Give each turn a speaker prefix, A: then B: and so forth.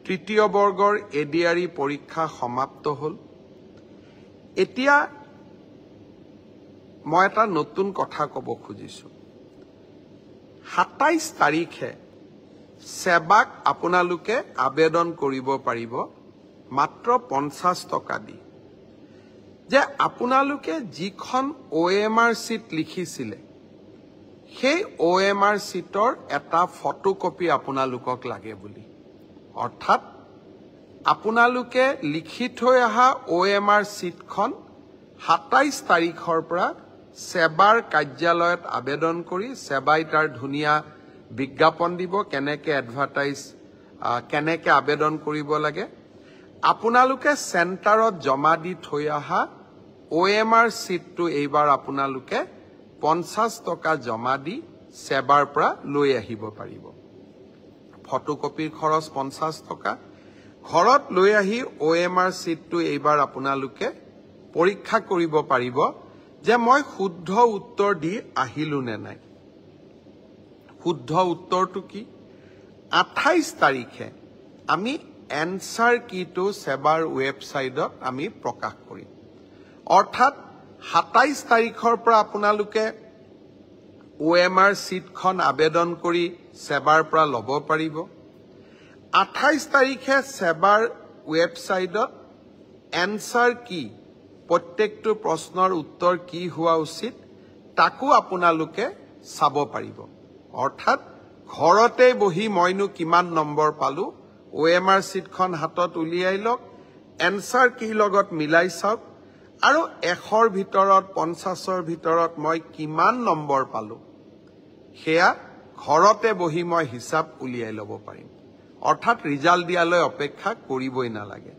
A: তৃতীয় বৰ্গৰ এডিআৰই পৰীক্ষা সমাপ্ত হ'ল এতিয়া মই এটা নতুন কথা ক'ব খুজিছো 27 তাৰিখে সেৱাক আপোনালোকে আবেদন কৰিব পাৰিব মাত্ৰ 50 টকা দি যে আপোনালোকে যিখন OMR শীট লিখিছিলে সেই OMR শীটৰ এটা ফটোকপি আপোনালোকক লাগে বুলি অৰ্থাৎ আপোনালোকে লিখি থৈ অহা OMR শীটখন 27 তাৰিখৰ পৰা সেৱাৰ কাৰ্যালয়ত আবেদন কৰি সেৱাই তাৰ ধুনীয়া বিজ্ঞাপন দিব কেনেকে এডভাৰটাইজ কেনেকে আবেদন কৰিব লাগে আপোনালোকে চেণ্টাৰত জমা দি থৈ অহা OMR শীটটো এইবাৰ আপোনালোকে 50 টকা জমা দি সেৱাৰ পৰা লৈ আহিব পাৰিব ফটোকপিৰ খৰচ 50 টকা ঘৰত লৈ আহি OMR শীটটো এইবাৰ আপোনালোকে পৰীক্ষা কৰিব পাৰিব যে মই শুদ্ধ উত্তৰ দি আহিলো নে নাই শুদ্ধ উত্তৰটো কি 28 তাৰিখে আমি এনসাৰ কিটো সেৱাৰ ওয়েবসাইটত আমি প্ৰকাশ কৰিম অৰ্থাৎ 27 তাৰিখৰ পৰা আপোনালোকে OMR শীটখন আবেদন কৰি সেৱাৰ পৰা ল'ব পাৰিব 28 তাৰিখে সেৱাৰ ওয়েবসাইটত এনসাৰ কি প্ৰত্যেকটো প্ৰশ্নৰ উত্তৰ কি হোৱা উচিত তাকো আপোনালোকে চাব পাৰিব অৰ্থাৎ ঘৰতে বহি মইনো কিমান নম্বৰ পালো OMR শীটখন হাতত উলিয়াই লওক এনসাৰ কি লগত মিলাই চাওক আৰু 100ৰ ভিতৰত 50ৰ ভিতৰত মই কিমান নম্বৰ পালো হেয়া ঘৰতে বহি মই হিচাপ উলিয়াই ল'ব পাৰিম অৰ্থাৎ ৰিজাল্ট দিয়ালৈ অপেক্ষা কৰিবই নালাগে